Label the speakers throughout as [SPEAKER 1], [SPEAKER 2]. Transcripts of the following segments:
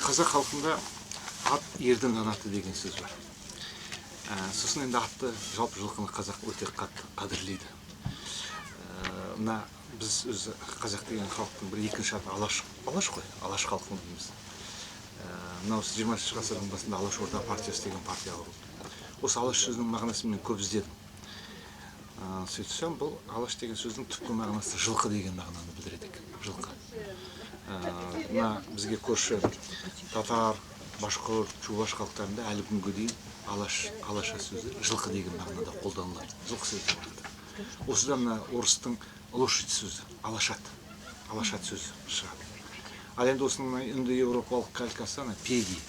[SPEAKER 1] Қазақ халқында ат ердің қанаты деген сөз бар. Сосын енді атты, жалпы жылқыны қазақ өте қатты қадірлейді. Мына біз өзі қазақ деген халықтың бір екінші аты Алаш қой, Алаш халқы дейміз. Мынау 20-шы ғасырдың басында Алашорда партиясы деген партия құрылды. Осы Алаш сөзінің мағынасын мен көп іздедім. Сөйтсем, бұл Алаш деген сөздің түпкі мағынасы жылқы деген мағынаны білдіреді екен. Жылқы. Мына бізге көрші татар, башқұрт, чуваш халықтарында әлі күнге дейін алаша сөзі жылқы деген мағынада қолданылады. Жылқы сөзі болады. Осыдан мына орыстың лошадь сөзі, алашат сөзі шығады. Ал енді осының үнді-еуропалық калькасы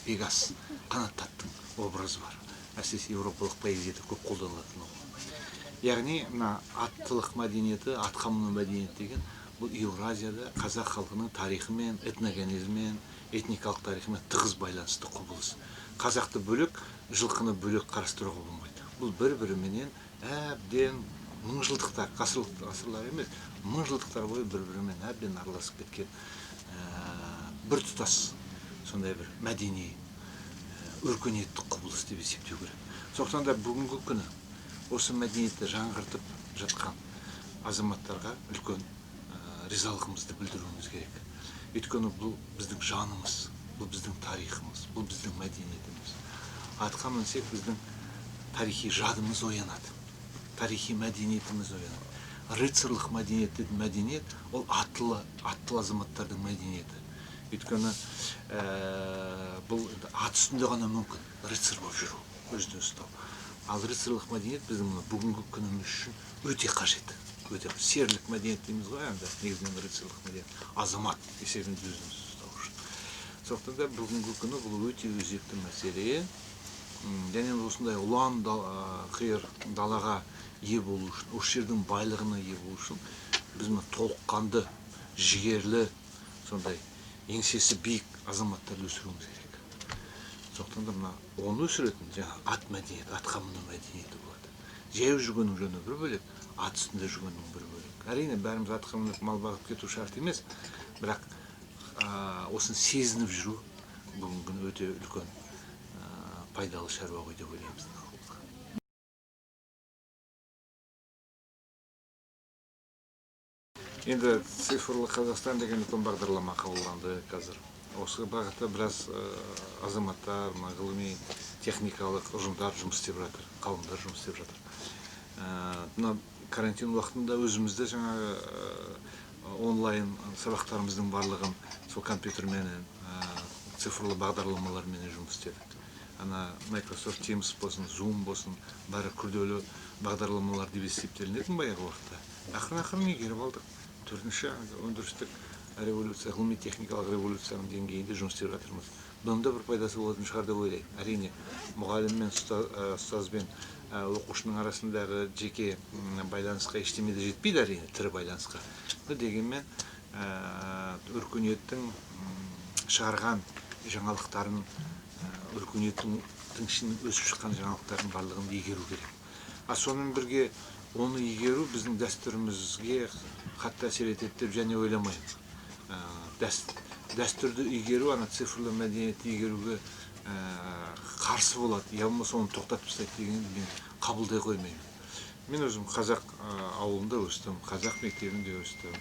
[SPEAKER 1] пегас, қанатты аттың образы бар. Әсіресе еуропалық поэзияда көп қолданылатын ол. Яғни мына аттылық мәдениеті, атқа міну мәдениеті деген бұл Еуразияда қазақ халқының тарихымен, этногенезімен, этникалық тарихымен тығыз байланысты құбылыс. Қазақты бөлек, жылқыны бөлек қарастыруға болмайды. Бұл бір-біріменен әбден мыңжылдықтар, ғасырлар емес, мыңжылдықтар бойы бір-бірімен әбден араласып кеткен бір тұтас сондай бір мәдени өркениеттік құбылыс деп есептеу керек. Сондықтан да бүгінгі күні осы мәдениетті жаңғыртып жатқан азаматтарға үлкен ризалығымызды білдіруіміз керек. Өйткені бұл біздің жанымыз, бұл біздің тарихымыз, бұл біздің мәдениетіміз. Атқа мінсек біздің тарихи жадымыз оянады, тарихи мәдениетіміз оянады. Рыцарлық мәдениет ол аттылы азаматтардың мәдениеті. Өйткені бұл ат үстінде ғана мүмкін рыцар болып жүру, өзді ұстау. Ал рыцарлық мәдениет біздің бүгінгі күніміз үшін өте қажет. Серлік мәдениет дейміз ғой, негізінен рыцарлық мәдениет, азамат есебінде өзіміз ұстау үшін. Сондықтан да бүгінгі күні бұл өте өзекті мәселе. Және осындай ұлан қиыр далаға ие болу үшін, осы жердің байлығына ие болу үшін біз толыққанды, жігерлі, сондай еңсесі биік азаматтарды өсіруіміз керек. Сондықтан да оны өсіретін ат мәдениеті, атқа міну мәдениеті болады. Жаяу жүргеннің жөні бір бөлек, ат үстінде жүргеннің бір бөлек. Әрине бәріміз атқа мініп мал бағып кету шарт емес, бірақ осыны сезініп жүру бүгінгі күні өте үлкен пайдалы шаруа ғой деп ойлаймыз. Енді цифрлы Қазақстан деген үлкен бағдарлама қабылданды қазір. Осы бағытта біраз азаматтар, ғылыми техникалық ұжымдар жұмыс істеп жатыр, қауымдар жұмыс істеп жатыр. Мына карантин уақытында өзімізді жаңағы онлайн сабақтарымыздың барлығын сол компьютермен, цифрлы бағдарламалармен жұмыс істедік. Microsoft Teams болсын, Zoom болсын, бәрі күрделі бағдарламалар деп есептелінетін баяғы уақытта. Ақырын игеріп алдық. Төртінші өндірістік революция, ғылыми техникалық революцияның деңгейінде жұмыс істеп жатырмыз. Бұның да бір пайдасы болатын шығар деп ойлаймын. Әрине, мұғалім мен ұстаз бен оқушының арасындағы жеке байланысқа ештеме де жетпейді, әрине, тірі байланысқа. Дегенмен өркениеттің шығарған жаңалықтарын, өркениеттің ішінен өсіп шыққан жаңалықтардың барлығын игеру керек. Сонымен бірге оны игеру біздің дәстүрімізге қатты әсер етеді деп және ойламаймын. Дәстүрді игеру, цифрлы мәдениетті игеруге қарсы болады, я болмаса оны тоқтатып тастайды дегенді мен қабылдай қоймаймын. Мен өзім қазақ ауылында өстім, қазақ мектебінде өстім.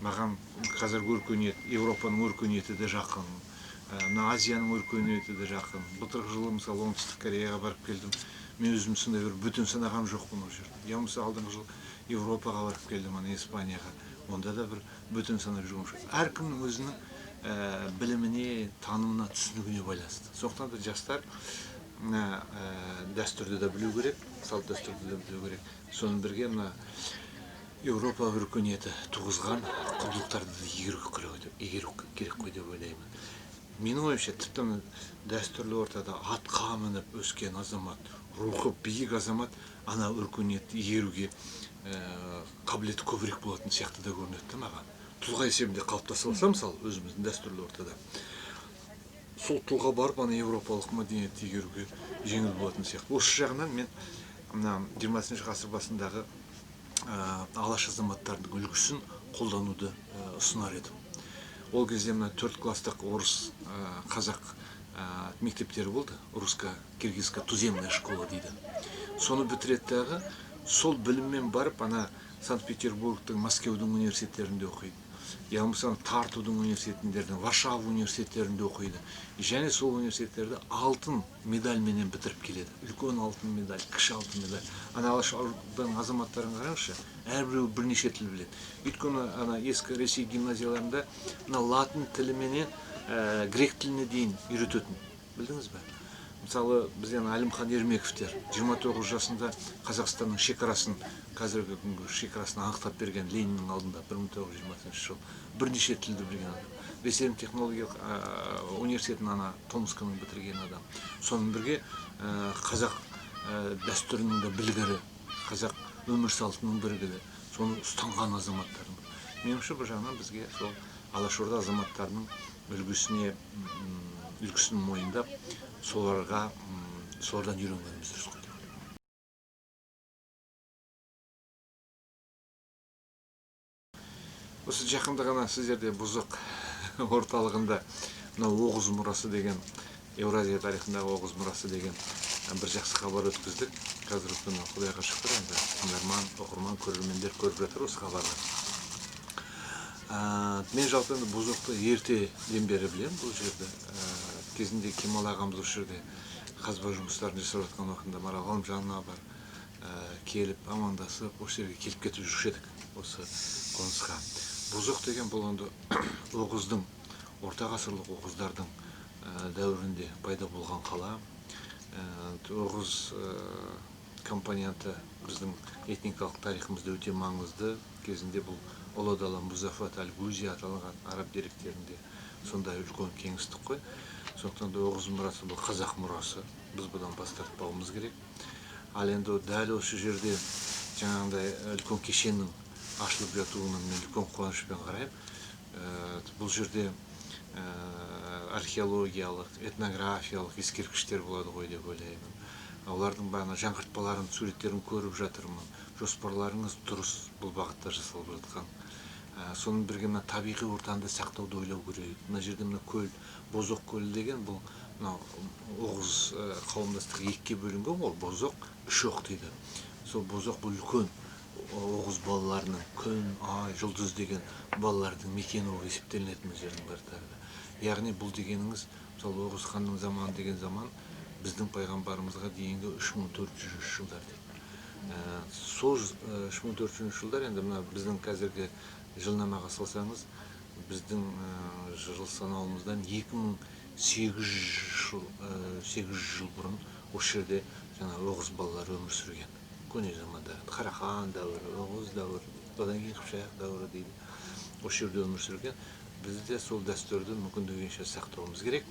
[SPEAKER 1] Маған қазіргі өркениет, Еуропаның өркениеті де жақын, Азияның өркениеті де жақын. Былтырғы жылы мысалы оңтүстік Кореяға барып келдім. Мен өзім сондай бір бүтін санаған жоқпын ол жерде. Я болмаса алдыңғы жыл Еуропаға барып келдім, Испанияға. Онда да бір бүтін санап жүрген жоқ. Әркімнің өзінің біліміне, танымына, түсінігіне байланысты. Сондықтан да жастар дәстүрді де білу керек, салт дәстүрді де білу керек. Соның бірге Еуропа өркениеті туғызған құндылықтарды да игеру керек қой деп ойлаймын. менің ойымша тіпті дәстүрлі ортада атқа мініп өскен азамат, рухы биік азамат ана өркениетті игеруге қабілеті көбірек болатын сияқты да көрінеді маған. Тұлға есебінде қалыптаса алса, мысалы өзіміздің дәстүрлі ортада сол тұлға барып ана еуропалық мәдениетті игеруге жеңіл болатын сияқты. Осы жағынан мен мына 20 ғасыр басындағы алаш азаматтардың үлгісін қолдануды ұсынар едім. Ол кезде мына 4 класстық орыс қазақ мектептері болды. Русско-киргизская туземная школа дейді. Соны бітіретті, сол біліммен барып ана Санкт-Петербургтың, Мәскеудің университеттерінде оқиды. Яғни Тартудың университеттерінде, Варшава университеттерінде оқиды. Және сол университеттерді алтын медальменен бітіріп келеді. Үлкен алтын медаль, кіші алтын медаль. Ана алашорданың азаматтарын қараңызшы, әрбіреуі бірнеше тіл біледі. Өйткені ана ескі Ресей гимназияларында латын тіліменен грек тіліне дейін үйрететін. Білдіңіз бе? Мысалы, бізден Әлімхан Ермековтер 29 жасында Қазақстанның шекарасын, қазіргі күнгі шекарасын анықтап берген Лениннің алдында 1920 жыл. Бірнеше тілді білген адам. Ресейдің технологиялық университетін ана Томскінің бітірген адам. Сонымен бірге қазақ дәстүрінің де білгірі, қазақ өмір салтының білгірі, соны ұстанған азаматтардың. Меніңше бұл жағынан бізге сол алашорда азаматтарының үлгісін мойындап, солардан үйренгеніміз дұрыс қой. Осы жақында ғана сіздерде Бұзық орталығында Оғыз мұрасы деген, Еуразия тарихындағы Оғыз мұрасы деген бір жақсы хабар өткіздік. Қазіргі күні Құдайға шүкір, тыңдарман, оқырман, көрермендер көріп жатыр осы хабарды. Мен жалпы Бұзықты ертеден бері білемін бұл жерді. Кезінде Кемал ағамыз осы жерде қазба жұмыстарын жасап жатқан уақытында Марал Ғалымжанова бар, келіп амандасып, осы жерге келіп кетіп жүруші едік осы қонысқа. Бұзық деген бұл Оғыздың, орта ғасырлық Оғыздардың дәуірінде пайда болған қала. Оғыз компоненті біздің этникалық тарихымызда өте маңызды. Кезінде бұл Ұлы дала Музафат Аль-Гузи аталған араб деректерінде сондай үлкен кеңістік қой. Сондықтан да Оғыз мұрасы бұл қазақ мұрасы. Біз бұдан бас тартпауымыз керек. Ал енді дәл осы жерде жаңағындай үлкен кешеннің ашылып жатуына мен үлкен қуанышпен қараймын. Бұл жерде археологиялық, этнографиялық ескерткіштер болады ғой деп ойлаймын. Олардың бағана жаңғыртпаларын, суреттерін көріп жатырмын. Жоспарларыңыз дұрыс, бұл бағытта жасалып жатқан. Соның бірге табиғи ортаны сақтауды ойлау керек. Мына жерде көл, Бозоқ көлі деген бұл Оғыз қауымдастығы екіге бөлінген, ол Бозоқ, Үшоқ дейді. Сол Бозоқ бұл үлкен Оғыз балаларының, күн, ай, жұлдыз деген балалардың мекені болып есептелінетін жердің бәртәрді. Яғни бұл дегеніңіз, мысалы Оғыз ханның заманы деген заман біздің пайғамбарымызға дейінгі 3400 жылдар дейді. Сол 3400 жылдар енді біздің қазіргі жылнамаға салсаңыз, біздің жыл санауымыздан 2800 жыл бұрын осы жерде Оғыз балалары өмір сүрген. Көне заманда Қарахан дәуірі, Оғыз дәуірі, одан кейін Қыпшақ дәуірі дейді. Осы жерде өмір сүрген. Біз де сол дәстүрді мүмкіндігінше сақтауымыз керек.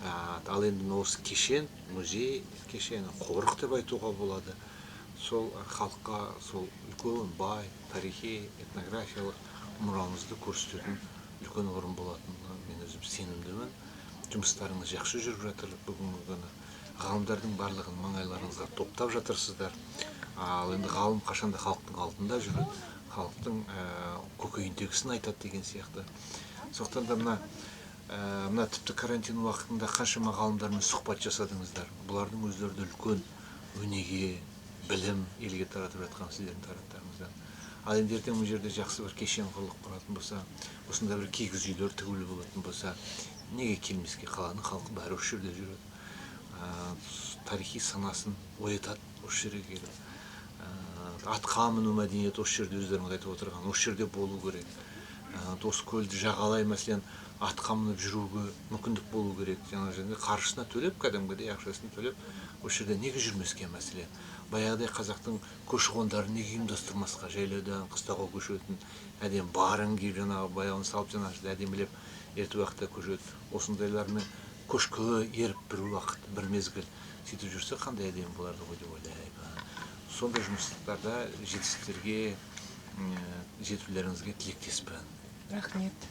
[SPEAKER 1] Ал енді осы кешен, музей кешені, қорық деп айтуға болады. Сол халыққа сол үлкен, бай, тарихи, этнографиялық мұрамызды көрсететін үлкен орын болатынына мен өзім сенімдімін. Жұмыстарыңыз жақсы жүріп жатыр бүгінгі күні. Ғалымдардың барлығын маңайларыңызға топтап жатырсыздар. Ал енді ғалым қашанда халықтың алдында жүреді, халықтың көкейіндегісін айтады деген сияқты. Сондықтан да мына тіпті карантин уақытында қаншама ғалымдармен сұхбат жасадыңыздар. Бұлардың өздері үлкен өнеге, білім елге таратып жатқан сіздердің тараптарыңыздан. Ал енді ертең бұл жерде жақсы бір кешен құрылып баратын болса, осында бір кигіз үйлер тігулі болатын болса, неге келмеске, қаланың халқы бәрі осы жерде жүреді. Тарихи санасын оятады осы жерге келіп. Атқа міну мәдениеті осы жерде өздеріңіз айтып отырған, осы жерде болу керек. Осы көлді жағалай мәселен атқа мініп жүруге мүмкіндік болу керек. Жаңа жерде қаржысына төлеп, кәдімгідей ақшасын төлеп, осы жерде неге жүрмеске мәселе. Баяғыдай қазақтың көші-қондарын неге ұйымдастырмасқа, жайлаудан қыстауға көшетін әдем барын киіп, баяғын салып, әдемілеп ерте уақытта көшөт. Осындайларны көшкілі еріп бір уақыт, бір мезгіл сөйтіп жүрсе қандай әдемі боларды ғой деп ойлаймын. Сондай жұмыстарда жетістіктерге жетулеріңізге тілектеспін.
[SPEAKER 2] Рахмет.